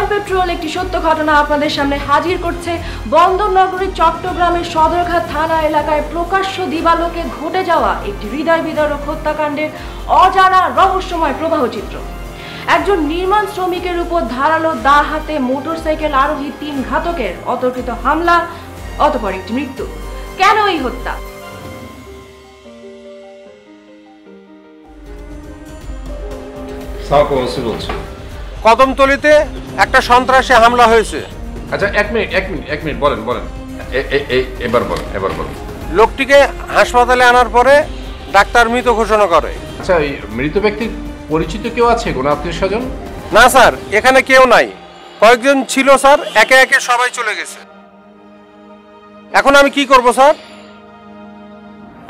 Crime petrol একটি সত্য ঘটনা আপনাদের সামনে হাজির করছে। বন্দরনগরী চট্টগ্রামের সদরঘাট থানা এলাকায় প্রকাশ্য দিবালোকে ঘটে যাওয়া একটি হৃদয় বিদারক হত্যাকাণ্ডের অজানা রহস্যময় প্রবাহচিত্র। একজন নির্মাণ শ্রমিকের উপর ধারালো দা হাতে মোটরসাইকেল আরোহী 3 ঘাতকের অতর্কিত হামলা, অতঃপর একটি মৃত্যু। কেন এই হত্যা? কদমতলীতে একটা সন্ত্রাসী হামলা হয়েছে। আচ্ছা এক মিনিট বলেন এবার বলেন। লোকটিকে হাসপাতালে আনার পরে ডাক্তার মৃত ঘোষণা করে। আচ্ছা এই মৃত ব্যক্তির পরিচিত কেউ আছে, কোনো আত্মীয় স্বজন? না স্যার, এখানে কেউ নাই। কয়েকজন ছিল স্যার, একে একে সবাই চলে গেছে। এখন আমি কি করব স্যার?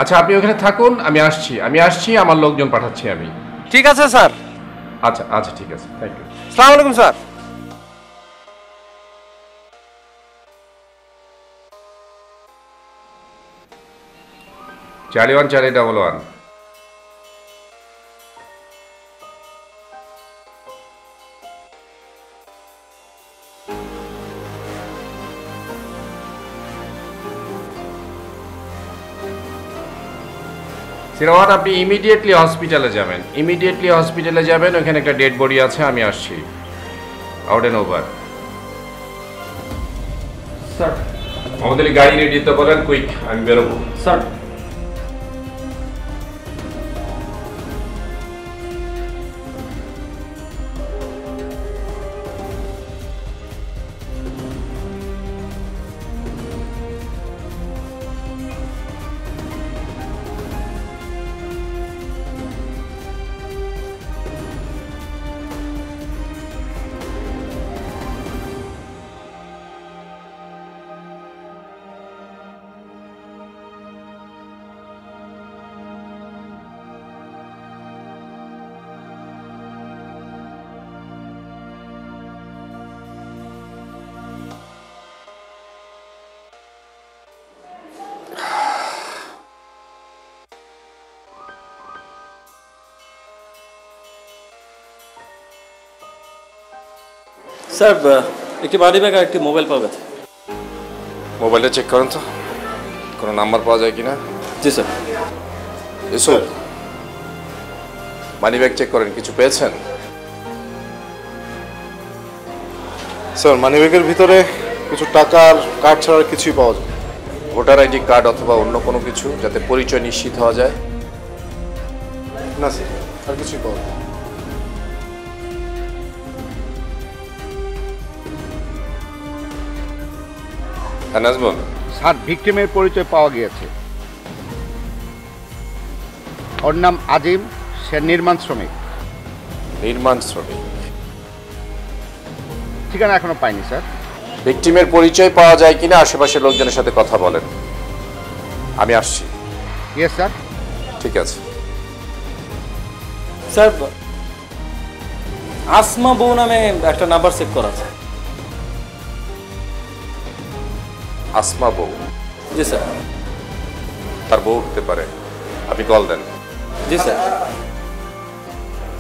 আচ্ছা আপনি ওখানে থাকুন, আমি আসছি, আমার লোকজন পাঠাচ্ছি আমি। ঠিক আছে স্যার। আচ্ছা ঠিক আছে, থ্যাংক ইউ। আসসালামু আলাইকুম স্যার। Charlie 1 Charlie 111। সিরাওয়াত, আপনি ইমিডিয়েটলি হসপিটালে যাবেন। ওখানে একটা ডেড বডি আছে, আমি আসছি। Out and over. স্যার আমাদের গাড়ি রেডি তো বলেন, কুইক, আমি বেরোবো। স্যার স্যার একটি বাড়ি ব্যাগ আর একটি মোবাইল পাওয়া গেছে। মোবাইলটা চেক করেন তো, কোনো নাম্বার পাওয়া যায় কিনা। জি স্যার। এসো, মানি ব্যাগ চেক করেন, কিছু পেয়েছেন? স্যার মানিব্যাগের ভিতরে কিছু টাকার কার্ড ছাড়া আর কিছুই পাওয়া যায়। ভোটার আইডি কার্ড অথবা অন্য কোনো কিছু, যাতে পরিচয় নিশ্চিত হওয়া যায়। না স্যার, আর কিছুই পাওয়া যায়। নাজমুল স্যার, ভিকটিমের পরিচয় পাওয়া গিয়েছে। ওর নাম আজিম, সে নির্মাণ শ্রমিক। ঠিকানা এখনো পাইনি স্যার। ভিকটিমের পরিচয় পাওয়া যায় কিনা আশেপাশের লোকজনের সাথে কথা বলেন, আমি আসছি। Yes sir. ঠিক আছে স্যার, আসমা বউ নামে একটা নাম্বার সেভ করা আছে। আসমা বউ? জি স্যার। তার বউ হতে পারে, আপনি কল দেন। জি স্যার।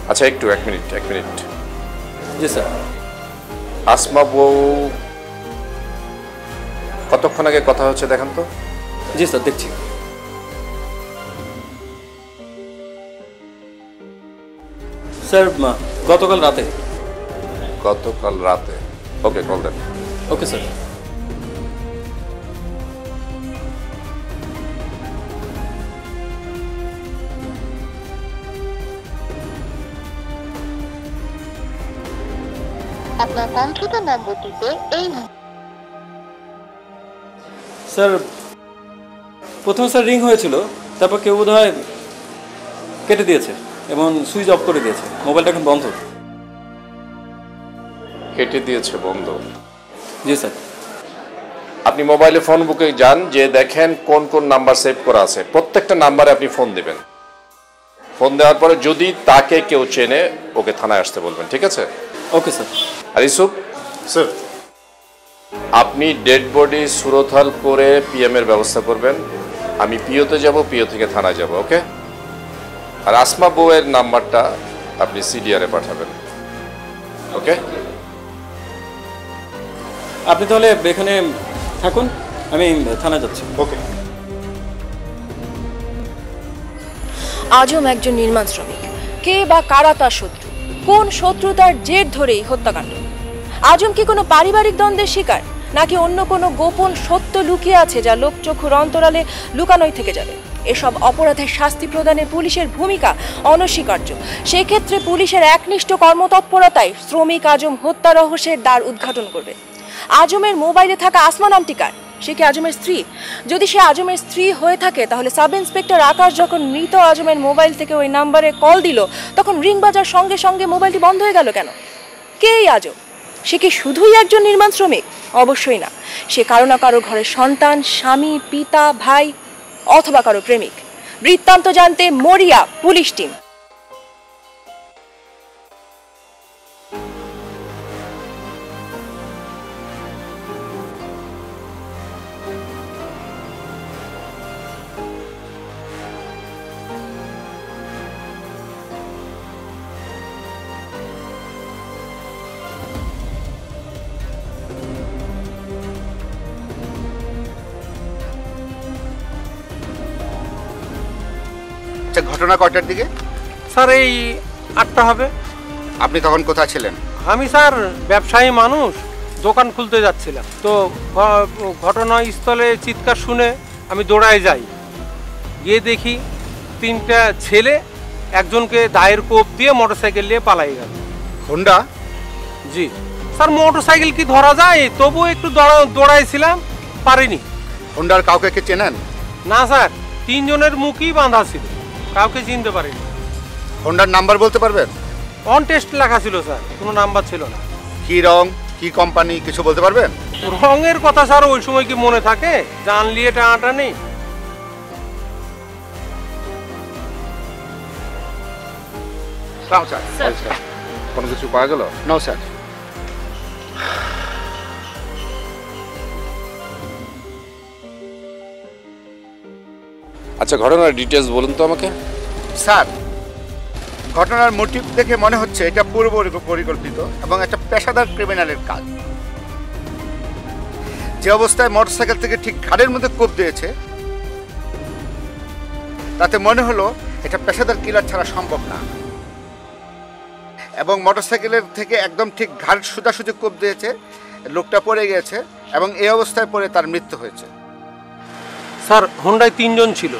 আচ্ছা একটু এক মিনিট। জি স্যার। আসমা বউ কতক্ষণ আগে কথা হচ্ছে দেখেন তো। জি স্যার, দেখছি। স্যার গতকাল রাতে। ওকে, কল দেন। Okay sir. আপনার কণ্ঠিত নম্বরটিতে এই স্যার প্রথমে স্যার রিং হয়েছিল, তারপর কেউ বোধহয় কেটে দিয়েছে এবং সুইচ অফ করে দিয়েছে। মোবাইলটা এখন বন্ধ। কেটে দিয়েছে, বন্ধ? জি স্যার। আপনি মোবাইলে ফোন বুকে যান, যে দেখেন কোন কোন নাম্বার সেভ করা আছে, প্রত্যেকটা নাম্বারে আপনি ফোন দিবেন। ফোন দেওয়ার পরে যদি তাকে কেউ চেনে, ওকে থানায় আসতে বলবেন, ঠিক আছে? Okay sir. আর ইউসুফ স্যার, আপনি ডেড বডি সুরতহাল করে পিএম এর ব্যবস্থা করবেন। আমি পিওতে যাব, পিও থেকে থানায় যাব, ওকে? আর আসমা বউয়ের নাম্বারটা আপনি সিডিআরে পাঠাবেন, ওকে? আপনি তাহলে এখানে থাকুন, আমি থানা যাচ্ছি। ওকে। আজম একজন নির্মাণ শ্রমিক, কে বা কারা তার শত্রু, কোন শত্রুতার জের ধরেই হত্যাকাণ্ড? আজম কি কোনো পারিবারিক দ্বন্দ্বের শিকার, নাকি অন্য কোনো গোপন সত্য লুকিয়ে আছে যা লোকচক্ষুর অন্তরালে লুকানোই থেকে যাবে? এসব অপরাধের শাস্তি প্রদানে পুলিশের ভূমিকা অনস্বীকার্য। সেক্ষেত্রে পুলিশের একনিষ্ঠ কর্মতৎপরতায় শ্রমিক আজম হত্যা রহস্যের দ্বার উদ্ঘাটন করবে। আজমের মোবাইলে থাকা আসমা নামটি কার? সে কি আজমের স্ত্রী? যদি সে আজমের স্ত্রী হয়ে থাকে, তাহলে সাব ইন্সপেক্টর আকাশ যখন মৃত আজমের মোবাইল থেকে ওই নাম্বারে কল দিল, তখন রিং বাজার সঙ্গে সঙ্গে মোবাইলটি বন্ধ হয়ে গেল কেন? কে এই আজম? সে কি শুধুই একজন নির্মাণ শ্রমিক? অবশ্যই না, সে কারো না কারো ঘরের সন্তান, স্বামী, পিতা, ভাই অথবা কারো প্রেমিক। বৃত্তান্ত জানতে মরিয়া পুলিশ টিম। ঘটনা কয়টার দিকে? স্যার এই 8টা হবে। আপনি তখন কোথায় ছিলেন? আমি স্যার ব্যবসায়ী মানুষ, দোকান খুলতে যাচ্ছিলাম, তো ঘটনাস্থলে চিৎকার শুনে আমি দৌড়ায় যাই, গিয়ে দেখি 3টা ছেলে একজনকে দায়ের কোপ দিয়ে মোটরসাইকেল নিয়ে পালাই গেল। হোন্ডা? জি স্যার, মোটরসাইকেল কি ধরা যায়? তবুও একটু দৌড়াইছিলাম, পারিনি। হোন্ডার কাউকে কে চেনেন? না স্যার, 3 জনের মুখই বাঁধা ছিল, কাউকে চিনতে পারিনি। হোন্ডার নাম্বার বলতে পারবেন? অন টেস্ট লেখা ছিল স্যার, কোনো নাম্বার ছিল না। কি রং, কি কোম্পানি, কিছু বলতে পারবেন? রঙের কথা স্যার ওই সময় কি মনে থাকে? জানলিয়ে টানাটা নেই। কোনো কিছু পাওয়া গেল? No sir. আচ্ছা, ঘটনার ডিটেলস বলুন তো আমাকে। স্যার, ঘটনার মোটিভ দেখে মনে হচ্ছে এটা পূর্ব পরিকল্পিত এবং একটা পেশাদার ক্রিমিনালের কাজ। যে অবস্থায় মোটরসাইকেল থেকে ঠিক ঘাড়ের মধ্যে কোপ দিয়েছে, তাতে মনে হলো এটা পেশাদার কিলার ছাড়া সম্ভব না। এবং মোটরসাইকেলের থেকে একদম ঠিক ঘাড় সোজাসুজি কোপ দিয়েছে, লোকটা পড়ে গিয়েছে এবং এই অবস্থায় পড়ে তার মৃত্যু হয়েছে। স্যার, হোন্ডায় 3 জন ছিল।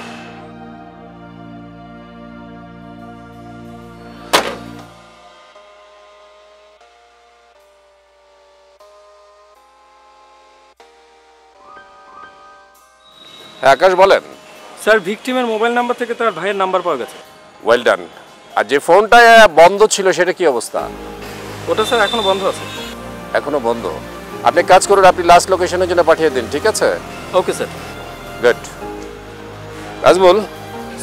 হ্যাঁ আকাশ, বলেন। স্যার, ভিকটিমের মোবাইল নাম্বার থেকে তার ভাইয়ের নাম্বার পাওয়া গেছে। Well done. আর যে ফোনটা বন্ধ ছিল সেটা কি অবস্থা? ওটা স্যার এখনো বন্ধ আছে। এখনো বন্ধ? আপনি কাজ করুন, আপনি লাস্ট লোকেশনের জন্য পাঠিয়ে দিন, ঠিক আছে? Okay sir. Good. Nazmul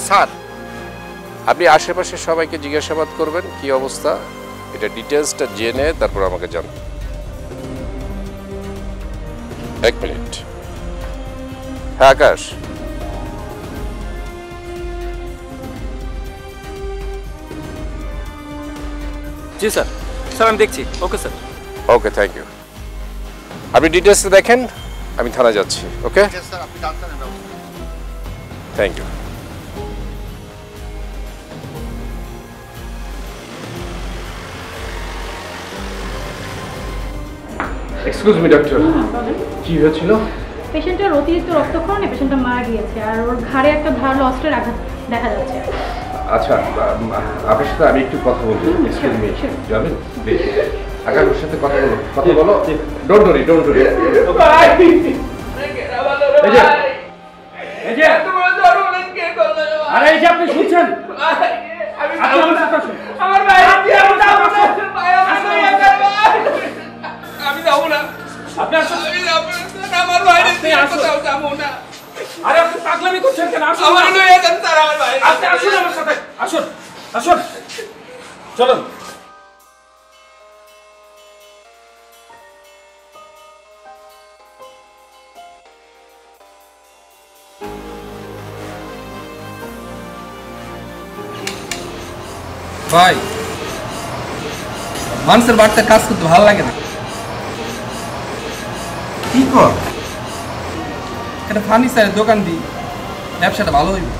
sir, আপনি আশেপাশে সবাইকে জিজ্ঞাসাবাদ করবেন কি অবস্থা, এটা ডিটেলসটা জেনে তারপর আমাকে জানান। 1 মিনিট। হ্যাঁ আকাশ। জি স্যার। স্যার আমি দেখছি। Okay sir. Okay, thank you. আপনি ডিটেলস দেখেন, আমি থানা যাচ্ছি। ওকে, স্যার আপনি জানতেন? Thank you. Excuse me doctor, কি হয়েছিল? পেশেন্টের অতিরিক্ত রক্তক্ষরণে পেশেন্টটা মারা গিয়েছে, আর ওর ঘাড়ে একটা ধারালো অস্ত্রের আঘাত দেখা যাচ্ছে। আচ্ছা, আপনার সাথে আমি একটু কথা বলবো। এক্সকিউজ মি, যাবেন প্লিজ? আকাশের সাথে কথা বলো, কথা বলো। Don't worry, don't worry. আরে এই যে আপনি শুনছেন, আমার ভাই আমি যাবো না। আপনি আমার ভাই যাবো না। আরে আপনি পাগলামি করছেন কেন? আমার লয়ে যান স্যার, আমার ভাই। আপনি আসুন আমার সাথে, আসুন আসুন, চলুন। ভাই, মানুষের বাড়িতে কাজ করতে ভালো লাগে না। কি কর? একটা ফার্নিচারের দোকান দিই, ব্যবসাটা ভালো হইবে।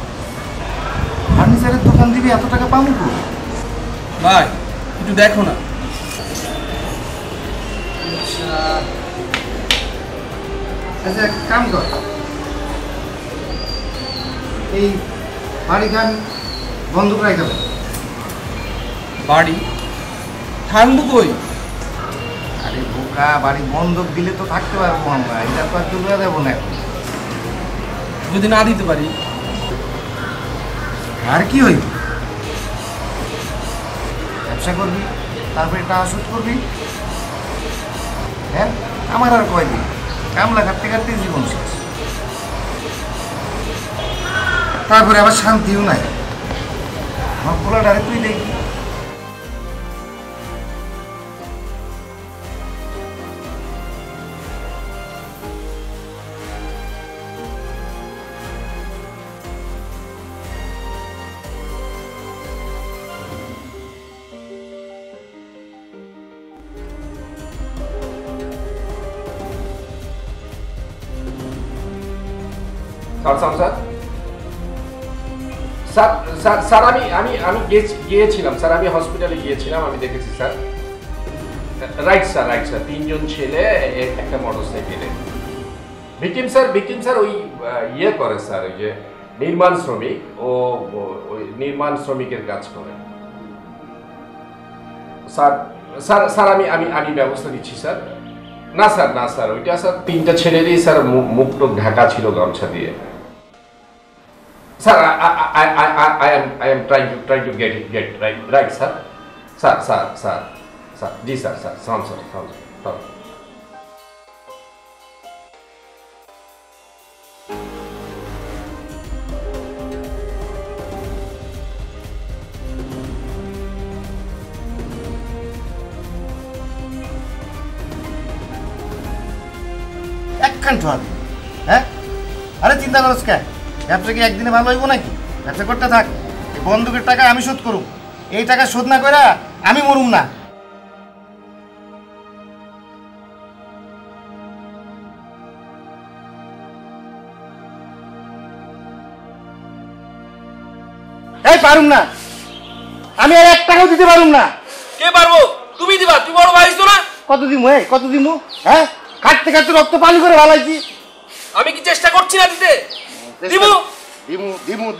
ফার্নিচারের দোকান দিবি, এত টাকা পাবো কো? ভাই একটু দেখো না। আচ্ছা কাম কর, এই বাড়িখান বন্ধ করে গেল। বাড়ি থাকবো কই? আরে বোকা, বাড়ি বন্ধক দিলে তো থাকতে পারবো আমরা, এটা তো আর তুলে দেবো না এখন। যদি না দিতে পারি? আর কি হইব? ব্যবসা করবি, তারপরে টাকা শোধ করবি। হ্যাঁ, আমার আর কয়দিন কামলা কাটতে কাটতে জীবন শেষ, তারপরে আবার শান্তিও নাই। আমার পোলাটারে তুই দেখবি। Sir sir sir sir sir sir আমি আমি আমি গিয়েছিলাম স্যার, আমি হসপিটালে গিয়েছিলাম, আমি দেখেছি sir. Right sir, right sir, 3 জন ছেলে একটা মোটরসাইকেলে। ভিকটিম স্যার ওই ইয়ে করে স্যার, ওই যে নির্মাণ শ্রমিক, ওই নির্মাণ শ্রমিকের কাজ করে স্যার। স্যার স্যার আমি আমি আমি ব্যবস্থা নিচ্ছি স্যার। না স্যার ওইটা স্যার 3টা ছেলেরই স্যার মুখটা ঢাকা ছিল গামছা দিয়ে। Sir, I am trying to get right, sir. Sir. Ji, sir. Sound. একখান ঠোয়াবি, হ্যাঁ? আরে চিন্তা করছ কে? ব্যবসা কি একদিনে ভালো হইব নাকি? ব্যবসা করতে থাক, এই বন্দুকের টাকা আমি শোধ করুম। এই টাকা শোধ না করে আমি মরুম না। এই পারুম না, আমি আর 1 টাকাও দিতে পারুম না। কে পারবো? তুমি দিবা, তুমি বড় ভাই তো না। কত দিমু? কত দিমু? হ্যাঁ, কাটতে কাটতে রক্ত পানি করে ভালাইছি। আমি কি চেষ্টা করছি না দিতে?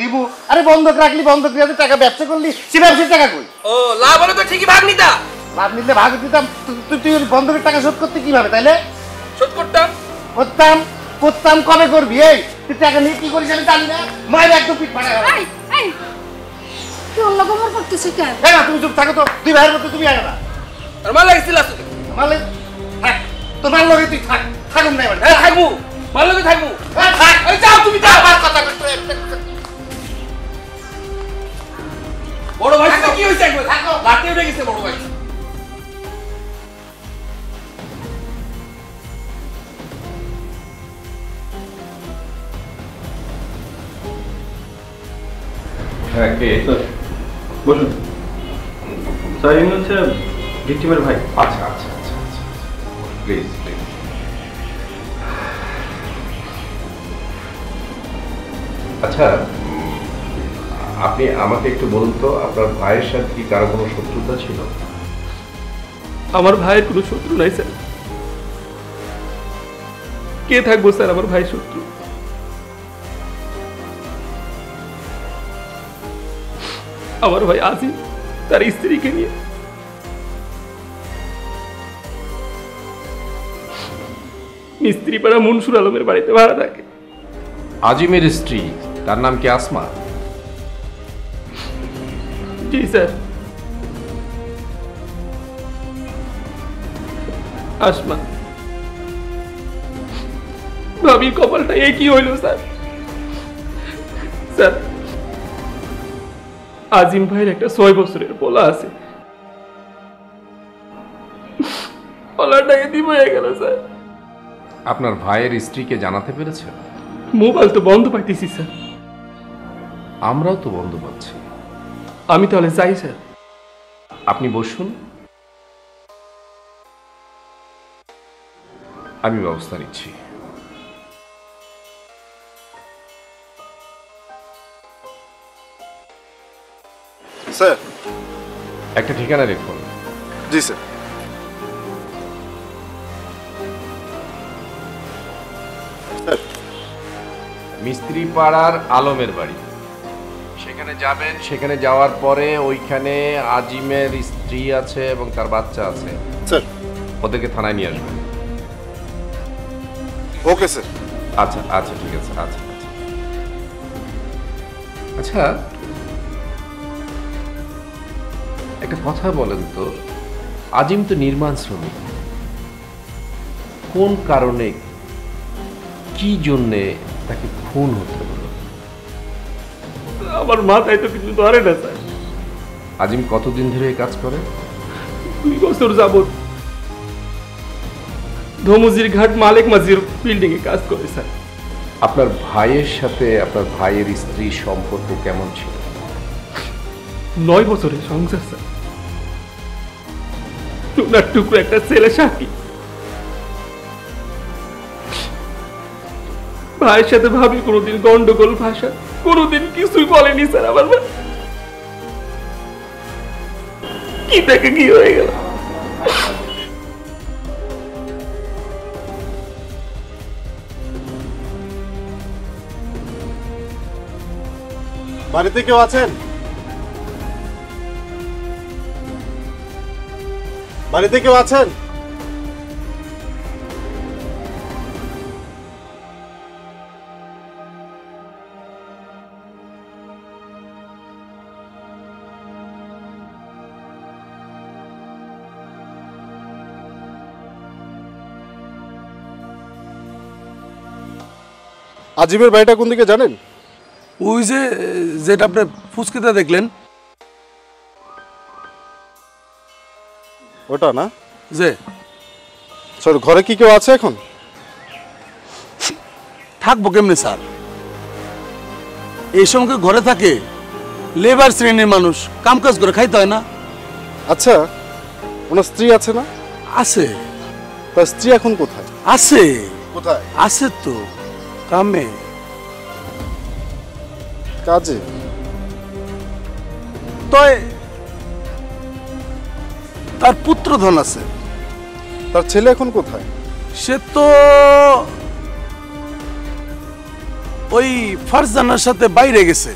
দিমু। আরে বন্ধক রাখলি, বন্ধক দিয়ে টাকা ব্যবসা করলি, সে ব্যবসার টাকা কই? ও লাভ হলে তো ঠিকই ভাগ নিতা। ভাগ নিতে ভাগ দিতাম। তুই বন্ধকের টাকা শোধ করতে কিভাবে? তাইলে শোধ করতাম। কবে করবি? এই তুই টাকা নিয়ে কি করিস আমি জানি না। মায়ের একদম পিঠ ফাটা গেল। তুই অন্য খবর করতেছিস কেন? না তুমি চুপ থাকো তো, দুই ভাইয়ের মধ্যে তুমি আগে না। আর মাল লাগছিল আসলে। মালে থাক, তোমার লগে তুই থাকুম না এবারে। থাকবো, মাল লগে থাকবো। থাক, এই যাও তুমি যাও। আমার কথা কইতে বড় ভাই তো কি হইছে একবার? লাঠি উঠে গেছে বড় ভাই। হ্যাঁ, কে? বলুন স্যার, ইনি হচ্ছে ভিকটিমের ভাই। আচ্ছা প্লিজ। আচ্ছা, আপনি আমাকে একটু বলুন তো, আপনার ভাইয়ের সাথে কি কারো কোনো শত্রুতা ছিল? আমার ভাইয়ের কোনো শত্রু নাই স্যার। কে থাকবো স্যার আমার ভাই শত্রু? আমার ভাই আজিম তার স্ত্রীকে নিয়ে মিস্ত্রিপাড়া মনসুর আলমের বাড়িতে ভাড়া থাকে। আজিমের স্ত্রী, তার নাম কি আসমা? জি স্যার, আসমা। ভাবির কপালটা একই হইল স্যার। স্যার, আজিম ভাইয়ের একটা 6 বছরের পোলা আছে, পোলাটা এদিন হয়ে গেল স্যার। আপনার ভাইয়ের স্ত্রীকে জানাতে পেরেছেন? মোবাইল তো বন্ধ পাইতেছি স্যার। আমরাও তো বন্ধ পাচ্ছি। আমি তাহলে যাই স্যার। আপনি বসুন। আমি ব্যবস্থা নিচ্ছি। স্যার, একটা ঠিকানা লিখুন। জি স্যার। মিস্ত্রি পাড়ার আলমের বাড়ি, সেখানে যাবেন। সেখানে যাওয়ার পরে ওইখানে আজিমের স্ত্রী আছে এবং তার বাচ্চা আছে স্যার। ওদেরকে থানায় নিয়ে আসবেন। Okay sir. আচ্ছা আচ্ছা ঠিক আছে। আচ্ছা আচ্ছা আচ্ছা, একটা কথা বলেন তো, আজিম তো নির্মাণ শ্রমিক, কোন কারণে কি জন্যে তাকে খুন হতে হলো? আমার মাথায় তো কিছু ধরে না স্যার। আজিম কতদিন ধরে এই কাজ করে? 2 বছর যাবত ধমুজির ঘাট মালিক মাঝির বিল্ডিং এ কাজ করে স্যার। আপনার ভাইয়ের সাথে আপনার ভাইয়ের স্ত্রীর সম্পর্ক কেমন ছিল? 9 বছরের সংসার স্যার। টুকরা টুকরো একটা ছেলে সাক্ষী। ভাইয়ের সাথে ভাবি কোনোদিন গন্ডগোল ভাষা, কোনোদিন কিছুই বলেনি স্যার। আমার কি থেকে কি হয়ে গেল? বাড়িতে কেউ আছেন? বাড়িতে কেউ আছেন? আজিমের বাড়িটা কোন দিকে জানেন? ওই যে যেটা আপনি ফুচকিতে দেখলেন ওটা না? যে স্যার, ঘরে কি কেউ আছে এখন? থাকবো কেমনে স্যার? এই সময় ঘরে থাকে লেবার শ্রেণীর মানুষ, কাম কাজ করে খাইতে হয় না? আচ্ছা, ওনার স্ত্রী আছে না? আছে। তার স্ত্রী এখন কোথায়? আছে। কোথায়? আছে তো কামে, কাজে। তার পুত্রধন আছে। তার ছেলে এখন কোথায়? সে তো ওই ফারজানার সাথে বাইরে গেছে।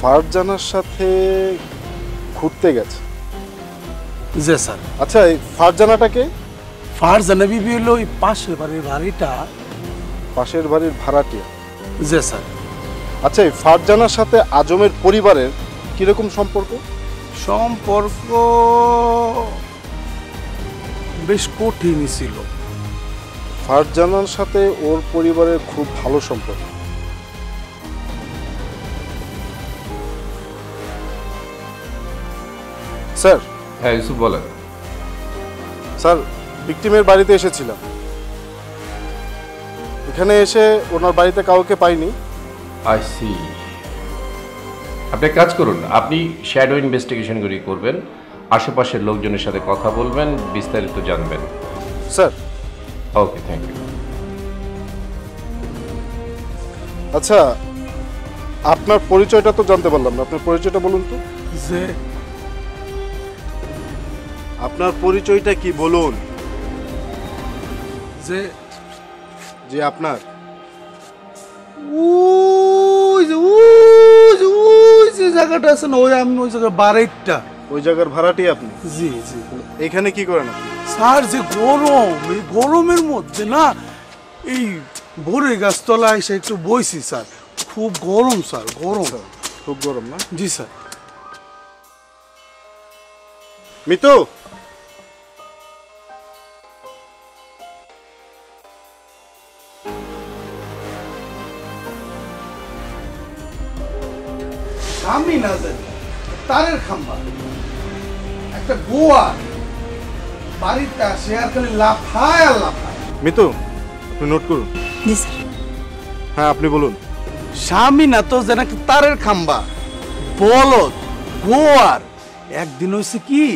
ফারজানার সাথে ঘুরতে গেছে? জি স্যার। আচ্ছা, এই ফারজানাটাকে? ফারজানা বিবি হলো ওই পাশের বাড়ির ভাড়িটা। পাশের বাড়ির ভাড়াটিয়া? জি স্যার। আচ্ছা, এই ফারজানার সাথে আজমের পরিবারের কিরকম সম্পর্ক? সম্পর্ক বেশ কঠিনই ছিল। ফারজানার সাথে ওর পরিবারের খুব ভালো সম্পর্ক। স্যার। হ্যাঁ ইউসুফ বলেন। স্যার, ভিকটিমের বাড়িতে এসেছিলাম। এখানে এসে ওনার বাড়িতে কাউকে পাইনি। I see. আপনি কাজ করুন, আপনি শ্যাডো ইনভেস্টিগেশনগুলি করবেন, আশেপাশের লোকজনের সাথে কথা বলবেন, বিস্তারিত জানবেন। স্যার। Okay, thank you. আচ্ছা, আপনার পরিচয়টা তো জানতে পারলাম না। আপনার পরিচয়টা বলুন তো। যে আপনার পরিচয়টা কি বলুন? যে যে আপনার যে জায়গাটা আছে না, ওই আমি ওই জায়গার বাড়িটা, ওই জায়গার ভাড়াটি আপনি? জি জি। এখানে কি করেন আপনি? স্যার, যে গরম, এই গরমের মধ্যে না এই ভোরে গাছতলায় এসে একটু বইছি স্যার। খুব গরম স্যার, গরম। খুব গরম না? জি স্যার। মিতু, আমি না জানি তারের খাম্বা একটা গোয়া বাড়িতে আসে আর খালি লাফায় আর লাফায়। মিতু, আপনি নোট করুন। জি স্যার। হ্যাঁ, আপনি বলুন। স্বামী না তো যেন একটা তারের খাম্বা, বলদ, গোয়ার। একদিন হয়েছে কি,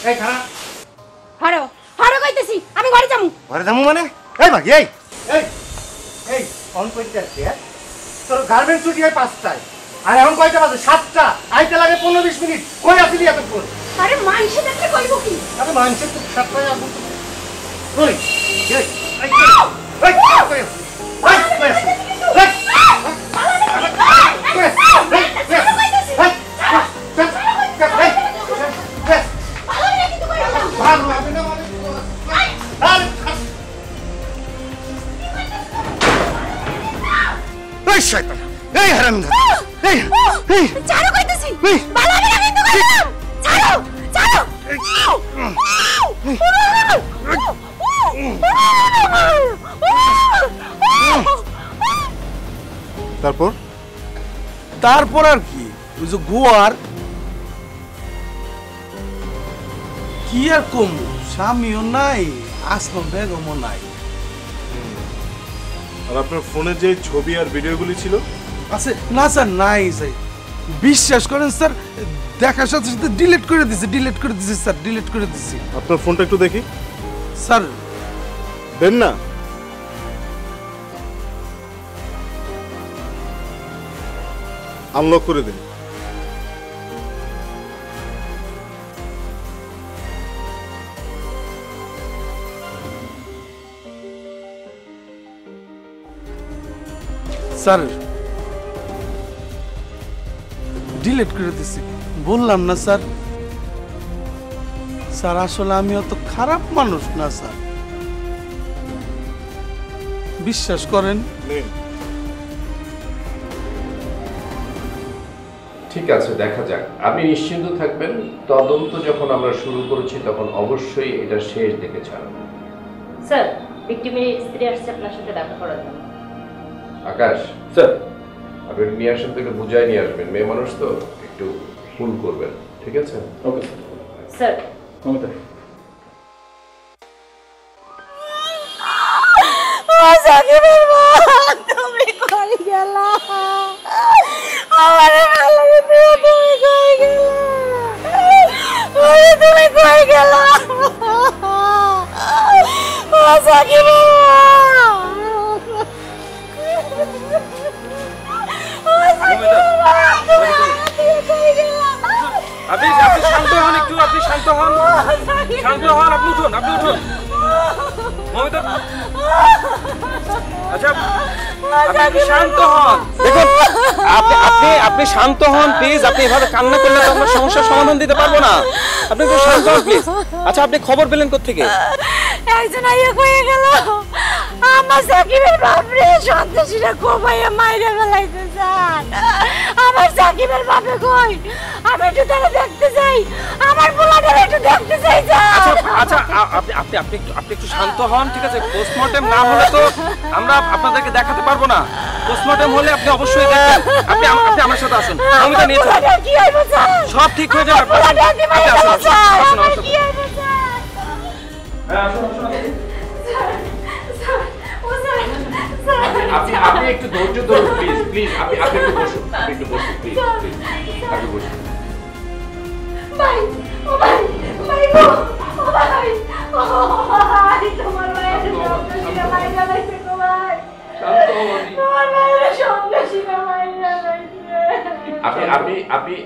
এই খারাপ হারো হারো কইতেছি আমি ঘরে যামু। ঘরে যামু মানে? এই ভাই এই এই এই অন কইতে যাচ্ছি হ্যাঁ? তোর গার্মেন্টস ছুটি হয় 5টায় আর এখন কয়টা বাজে? 7টা। আইতে লাগে 15-20 মিনিট। কই আসিলি এতক্ষণ? আরে মাইনসে দেখলে কইব কি? আরে মানছে তো 7টায় আসবো তো। কই এই এই এই কই আসছিস? কই আসছিস? এই শয়তান, এই হারামজাদা, এই এই ছাড়ো কইতেছি, ভালো হবে না কিন্তু কইলাম, ছাড়ো ছাড়ো। তারপর তারপর আর কি, ওই যে গোয়ার কি আর কম, স্বামীও নাই, আসমা বেগমও নাই। আর আপনার ফোনে যে ছবি আর ভিডিওগুলি ছিল? আছে না স্যার, নাই স্যার, বিশ্বাস করেন স্যার, দেখার সাথে সাথে ডিলিট করে দিছি স্যার, ডিলিট করে দিছি। আপনার ফোনটা একটু দেখি স্যার। দেন না। আনলক করে দিন। স্যার ডিলিট করে দিছি, বললাম না স্যার। স্যার আসলে আমি অত খারাপ মানুষ না স্যার, বিশ্বাস করেন। ঠিক আছে, দেখা যাক। আপনি নিশ্চিন্ত থাকবেন, তদন্ত যখন আমরা শুরু করেছি তখন অবশ্যই এটা শেষ দেখে ছাড়ব। স্যার, ভিকটিমের স্ত্রী আসছে আপনার সাথে দেখা করার জন্য। আকাশ স্যার, আপনি নিয়ে আসেন, থেকে বুঝাই নিয়ে আসবেন, মেয়ে মানুষ তো একটু ফুল করবেন, ঠিক আছে? Okay sir. মমিতা, তুমি কই গেলা? আমারে ভালো তুমি কই গেলা? তুমি কই গেলা? ও সাকিব আপনি শান্ত হন একটু, আপনি শান্ত হন, আপনি উঠুন, মমিতা। আচ্ছা আপনি শান্ত হন, দেখুন আপনি শান্ত হন প্লিজ। আপনি এভাবে কান্না করলে তো আমরা সমস্যার সমাধান দিতে পারবো না। আপনি একটু শান্ত হন প্লিজ। আচ্ছা আপনি খবর পেলেন কোত্থেকে? একজন আইয়া কইয়া গেল আমার সাকিবের বাপরে সন্ত্রাসীরা কোপাইয়া মাইরে ফেলাইতে চান। আমার সাকিবের বাপে কই, আমি একটু তারা দেখতে চাই, আমার পোলাটার একটু দেখতে চাই। আচ্ছা আপনি একটু শান্ত হন, ঠিক আছে? পোস্টমর্টেম না হলে তো আমরা আপনাদেরকে দেখাতে পারবো না। পোস্টমর্টেম হলে আপনি অবশ্যই দেখবেন। আপনি আমার সাথে আসুন, মমিতা নিয়ে চলুন, সব ঠিক হয়ে যাবে। আপনি একটু ধৈর্য ধরুন প্লিজ। আপনি একটু বসুন, প্লিজ আপনি বসুন। ভাই, ও ভাই, ভাই গো, ও ভাই, ও ভাই, তোমার মায়ের সন্ত্রাসীরা মাইরা লাইছে গো ভাই। তোমার মায়ের সন্ত্রাসীরা মাইরা লাইছে।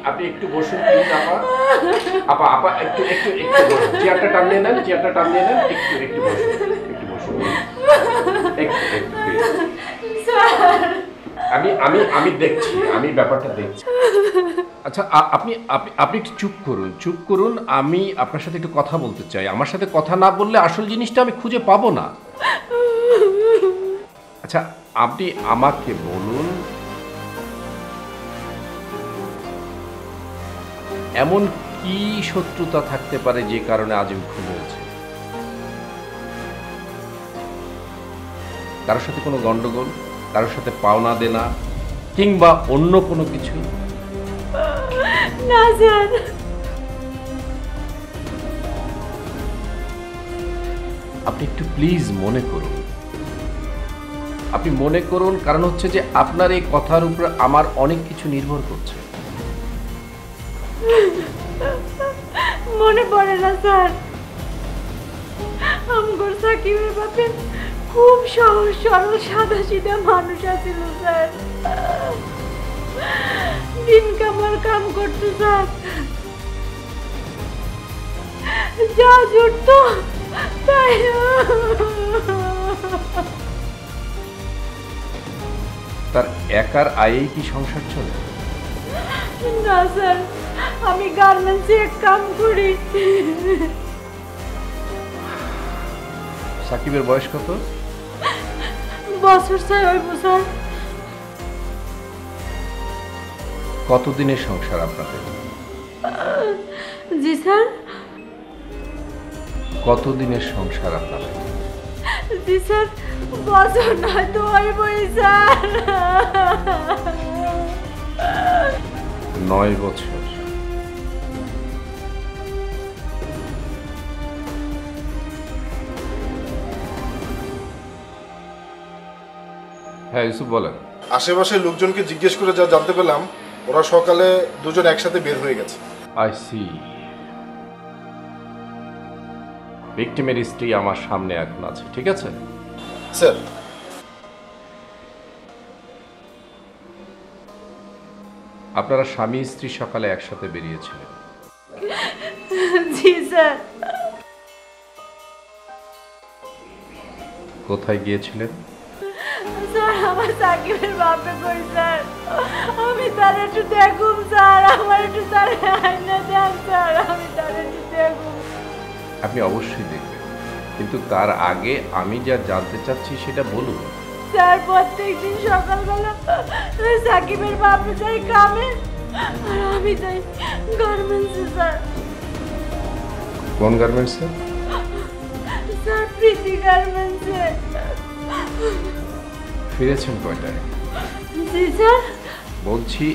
আপনি একটু বসুন প্লিজ। আপা একটু বসুন। চেয়ারটা টানিয়ে নেন, একটু বসুন। আমি দেখছি, আমি ব্যাপারটা দেখছি। আচ্ছা আপনি একটু চুপ করুন। আমি আপনার সাথে একটু কথা বলতে চাই। আমার সাথে কথা না বললে আসল জিনিসটা আমি খুঁজে পাবো না। আচ্ছা আপনি আমাকে বলুন, এমন কি শত্রুতা থাকতে পারে যে কারণে আজিম খুন হয়েছে? কারোর সাথে কোনো গন্ডগোল, কারোর সাথে পাওনা দেনা, কিংবা অন্য কোনো কিছু? না স্যার। আপনি একটু প্লিজ মনে করুন। আপনি মনে করুন, কারণ হচ্ছে যে আপনার এই কথার উপর আমার অনেক কিছু নির্ভর করছে। মনে পড়ে না স্যার, আমগর সাকিবের বাপে খুব সহজ সরল সাদা সিধা মানুষ আছিল স্যার। দিন কামার কাম করতো স্যার, যা জুটতো তাই। তার একার আয়েই কি সংসার চলে? না স্যার, আমি গার্মেন্টসে কাম করি। সাকিবের বয়স কত? বছর 6 হইব স্যার। কতদিনের সংসার আপনাদের? জি স্যার। কতদিনের সংসার আপনাদের? জি স্যার, বছর নয় তো হইবই স্যার। 9 বছর। হ্যাঁ ইউসুফ বলেন। আশেপাশের লোকজনকে জিজ্ঞেস করে যা জানতে পেলাম, ওরা সকালে দুজন একসাথে বের হয়ে গেছে। I see. ভিকটিমের স্ত্রী আমার সামনে এখন আছে, ঠিক আছে স্যার। আপনারা স্বামী স্ত্রী সকালে একসাথে বেরিয়েছিলেন? জি স্যার। কোথায় গিয়েছিলেন? স্যার আমার সাকিবের বাপে কই স্যার, আমি তার একটু দেখুন স্যার, আমার একটু তার আয়না দেন স্যার, আমি তার একটু দেখুন। আপনি অবশ্যই দেখবেন, কিন্তু তার আগে আমি যা জানতে চাচ্ছি সেটা বলুন। স্যার প্রত্যেকদিন সকালবেলা সাকিবের বাপে যাই কামে, আর আমি যাই গার্মেন্টসে স্যার। কোন গার্মেন্টসে? স্যার প্রীতি গার্মেন্টসে। ফিরেছেন কয়টায়? জি স্যার। বলছি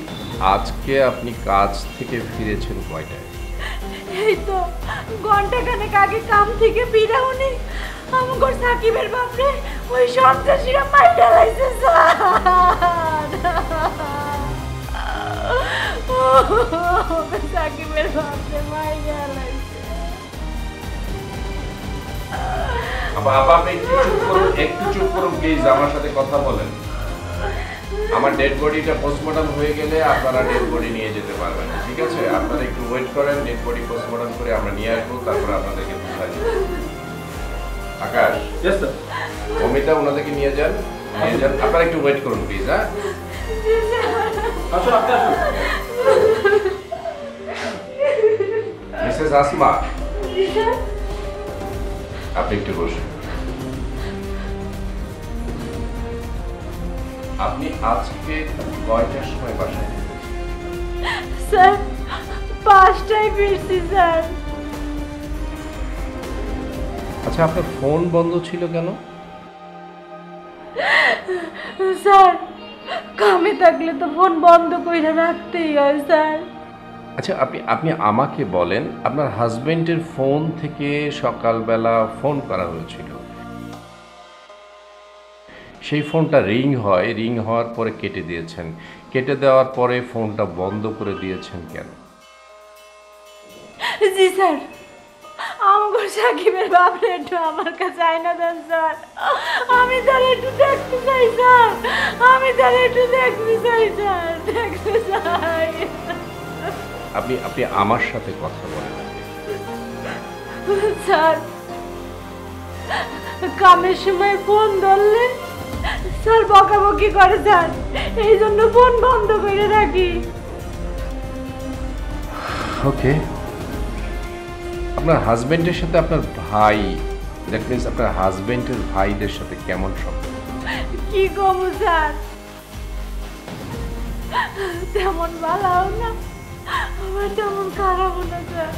আজকে আপনি কাজ থেকে ফিরেছেন কয়টায়? এই তো ঘন্টাখানেক আগে কাম থেকে ফিরে উনি আমগর সাকিবের বাপরে ওই সন্ত্রাসীরা মাইরা লাইছে স্যার। সাকিবের বাপরে মাইরা লাইছে। আপনি একটু চুপ করুন প্লিজ, আমার সাথে কথা বলেন। আমার ডেড বডিটা পোস্টমর্টম হয়ে গেলে আপনারা ডেড বডি নিয়ে যেতে পারবেন, ঠিক আছে? আপনারা একটু ওয়েট করেন, ডেড বডি পোস্টমর্টম করে আমরা নিয়ে আসবো, তারপর আপনাদেরকে বুঝাই দেবো। আকাশ, অমিতা ওনাদেরকে নিয়ে যান। আপনারা একটু ওয়েট করুন প্লিজ। হ্যাঁ মিসেস আসমা, আপনি একটু বসুন। আপনি আজকে কয়টার সময় বাসায়? স্যার 5টায় ফিরছি স্যার। আচ্ছা আপনার ফোন বন্ধ ছিল কেন? স্যার কামে থাকলে তো ফোন বন্ধ করে রাখতেই হয় স্যার। আচ্ছা আপনি আমাকে বলেন, আপনার হাজবেন্ডের ফোন থেকে সকালবেলা ফোন করা হয়েছিল, সেই ফোনটা রিং হয়, রিং হওয়ার পরে কেটে দিয়েছেন, কেটে দেওয়ার পরে ফোনটা বন্ধ করে দিয়েছেন কেন? জি স্যার, আমগো সাকিবের বাপরে একটু আমার কাছে আয়না দেন স্যার, আমি তার একটু দেখতে চাই স্যার, আমি তার একটু দেখতে চাই স্যার, দেখতে চাই। আপনি আমার সাথে কথা বলেন স্যার। কামের সময় ফোন ধরলে স্যার বকাবকি করে স্যার, এই জন্য ফোন বন্ধ করে রাখি। ওকে, আপনার হাজবেন্ডের সাথে আপনার ভাই, দ্যাট মিনস আপনার হাজবেন্ডের ভাইদের সাথে কেমন সম্পর্ক? কি কমু স্যার, তেমন ভালো না, আমার তেমন খারাপও না স্যার।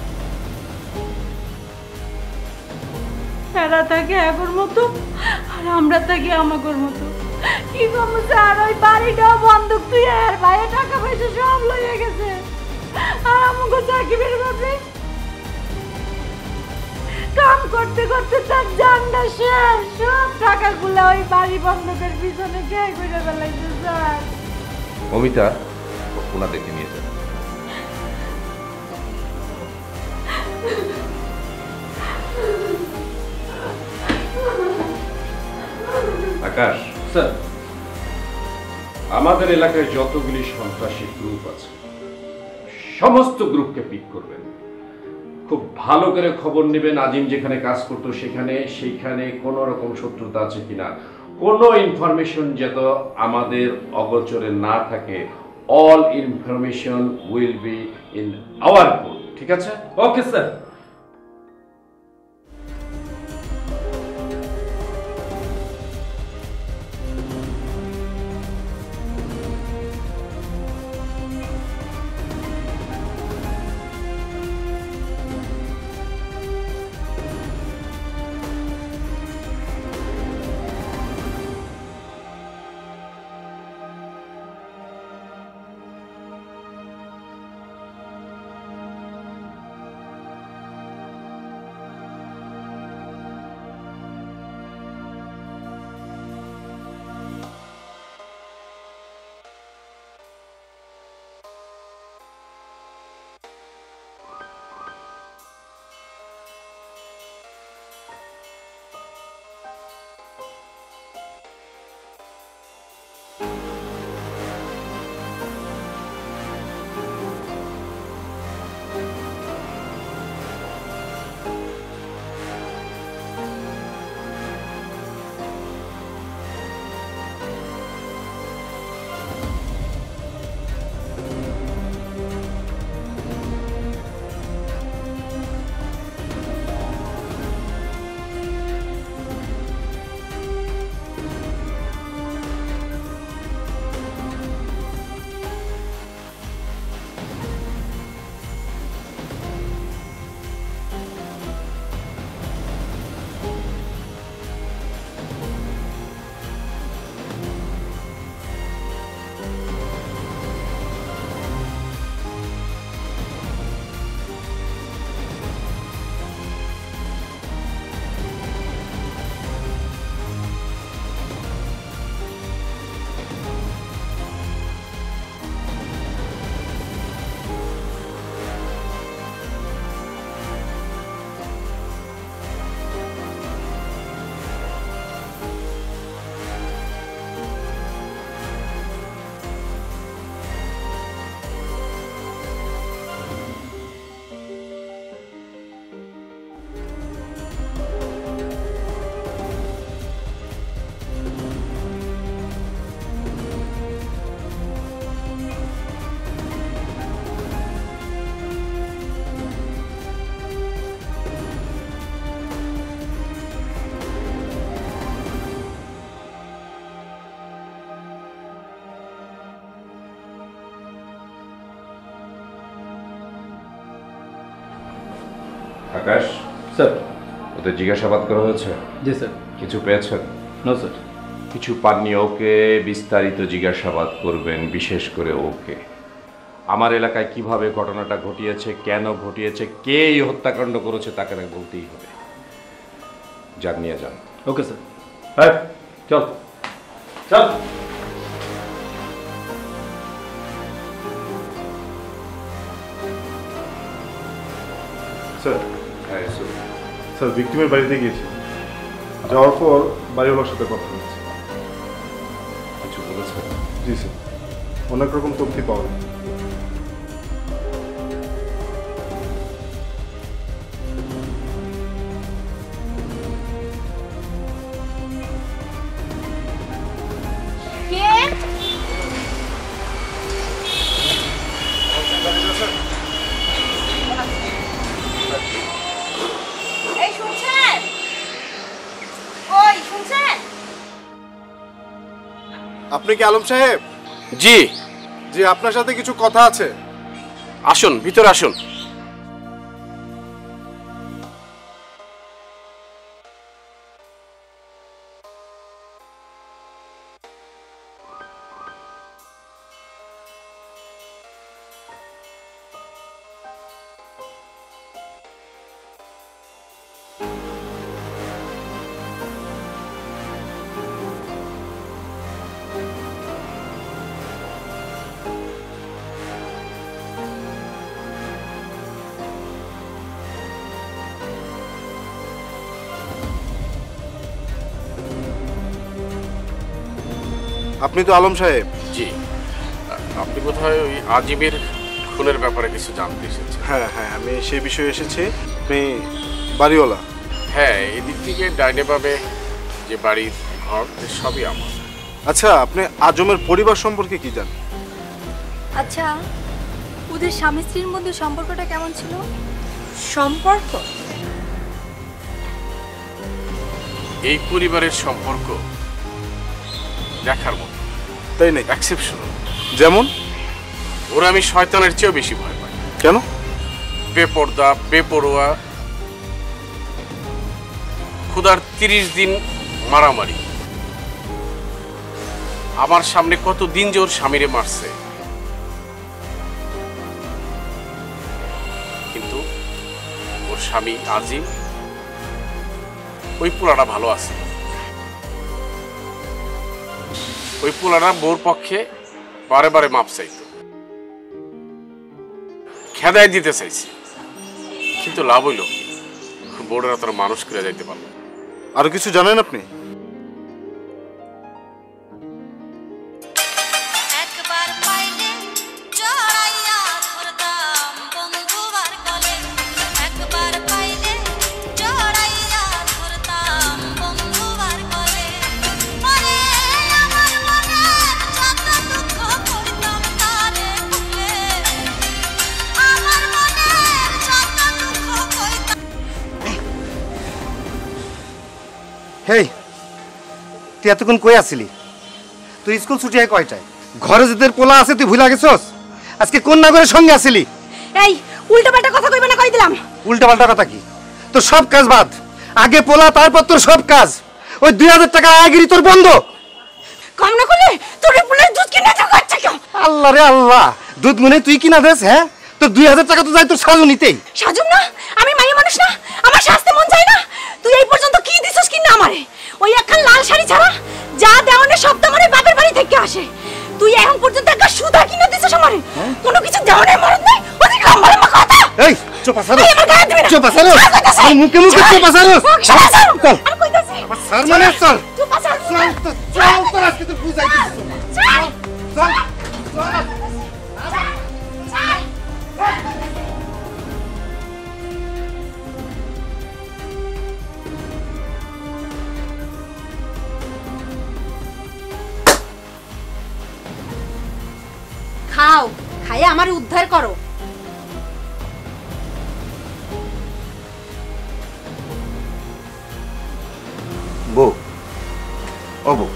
এরা থাকে এগোর মতো আর আমরা থাকি আমাগোর মতো। কি কমু স্যার, ওই বাড়িটাও বন্ধক তুই আর ভাইয়ের টাকা পয়সা সব লইয়া গেছে, আর আমাকে সাকিবের বাপে কাম করতে করতে তার জানটা শেষ, সব টাকাগুলো ওই বাড়ি বন্ধকের পিছনে কে করে ফেলাইছে স্যার। অমিতা ওনাদেরকে নিয়ে যান। আকাশ স্যার, আমাদের এলাকায় যতগুলি সন্ত্রাসী গ্রুপ আছে সমস্ত গ্রুপকে পিক করবেন, খুব ভালো করে খবর নেবেন আজিম যেখানে কাজ করতো সেখানে কোনো রকম শত্রুতা আছে কিনা, কোনো ইনফরমেশন যত আমাদের অগোচরে না থাকে। All information will be in our court, ঠিক আছে? Okay sir. আকাশ স্যার, ওদের জিজ্ঞাসাবাদ করা হয়েছে? জি স্যার। কিছু পেয়েছেন? No sir. কিছু পাননি? ওকে বিস্তারিত জিজ্ঞাসাবাদ করবেন, বিশেষ করে ওকে। আমার এলাকায় কিভাবে ঘটনাটা ঘটিয়েছে, কেন ঘটিয়েছে, কে এই হত্যাকাণ্ড করেছে তাকে না বলতেই হবে। যান, নিয়ে যান। Okay sir. হ্যাঁ, চল চল। স্যার, হ্যাঁ স্যার ভিক্টিমের বাড়িতে গিয়েছি, যাওয়ার পর বাড়িওয়ালার সাথে কথা হয়েছে। কিছু বলেছে? জি স্যার, অনেক রকম তথ্য পাওয়া যায়। আপনি কি আলম সাহেব? জি জি, আপনার সাথে কিছু কথা আছে। আসুন, ভিতরে আসুন। আপনি তো আলম সাহেব। জি, আপনি বোধহয় ওই আজিমের খুনের ব্যাপারে কিছু জানতে এসেছেন। হ্যাঁ হ্যাঁ, আমি সেই বিষয়ে এসেছি। আপনি বাড়িওয়ালা? হ্যাঁ, এদিক থেকে ডাইনে পাবে যে বাড়ির ঘর সবই আমার। আচ্ছা, আপনি আজমের পরিবার সম্পর্কে কি জানেন? আচ্ছা, ওদের স্বামী স্ত্রীর মধ্যে সম্পর্কটা কেমন ছিল? সম্পর্ক? এই পরিবারের সম্পর্ক দেখার মতো। তাই নাকি? এক্সেপশনাল। যেমন? ওরা আমি শয়তানের চেয়েও বেশি ভয় পাই। কেন? বেপরদা, বেপরোয়া, খুদার 30 দিন মারামারি। আমার সামনে কত দিন যে ওর স্বামীরে মারছে, কিন্তু ওর স্বামী আজিম ওই পোলাটা ভালো আছে। ওই পোলাটা বোর পক্ষে বারে বারে মাপ চাইতো, খেদাই দিতে চাইছে, কিন্তু লাভ হইল বোর্ডের তোর মানুষ করে যাইতে পারলো। আরো কিছু জানেন আপনি? হেই, তুই এতক্ষণ কই আসছিলি? তুই স্কুল ছুটি হয় কয়টায়? ঘরে যেতে পোলা আছে, তুই ভুলা গেছস? আজকে কোন নাগরের সঙ্গে আসছিলি? এই উল্টাপাল্টা কথা কইবে না, কই দিলাম। উল্টাপাল্টা কথা কি? তোর সব কাজ বাদ, আগে পোলা তারপর তোর সব কাজ। ওই 2000 টাকা আয়গিরি তোর বন্ধ। কম না করলে তোর পুলের দুধ কিনে তো খাচ্ছে কেউ? আল্লাহ রে আল্লাহ, দুধ মনে তুই কিনা দেস? হ্যাঁ, তো 2000 টাকা তো যাই তোর সাজু নিতেই। সাজুম না? আমি মাইয়া মানুষ না? আমার শাস্তে মন চাই না? তুই এই পর্যন্ত কি দিছস কিনা আমারে? ওই একখান লাল শাড়ি ছাড়া যা দেওয়ানে সব তো আমার বাপের বাড়ি থেকে আসে। তুই এখন পর্যন্ত একটা সুতা কিনে দিছস আমারে? কোনো কিছু দেওয়ানে মরদ নাই? ওই লম্বা লম্বা কথা। এই চুপ আসারো, আমার গায়ে দিবি না। চুপ আসারো, আর মুখে মুখে চুপ আসারো। চল, আর কইতাছি আমার স্যার মানে চল, চুপ আসার। চল তোর আজকে তো বুঝাই দিছিস। চল চল খাও, খাইয়ে আমার উদ্ধার করো। বউ, ও বউ,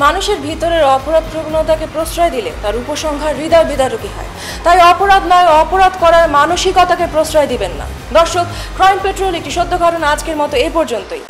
মানুষের ভিতরের অপরাধ প্রবণতাকে প্রশ্রয় দিলে তার উপসংহার হৃদয় বিদারকী হয়। তাই অপরাধ নয়, অপরাধ করার মানসিকতাকে প্রশ্রয় দিবেন না। দর্শক, ক্রাইম পেট্রোল একটি সত্য ঘটনা আজকের মতো এই পর্যন্তই।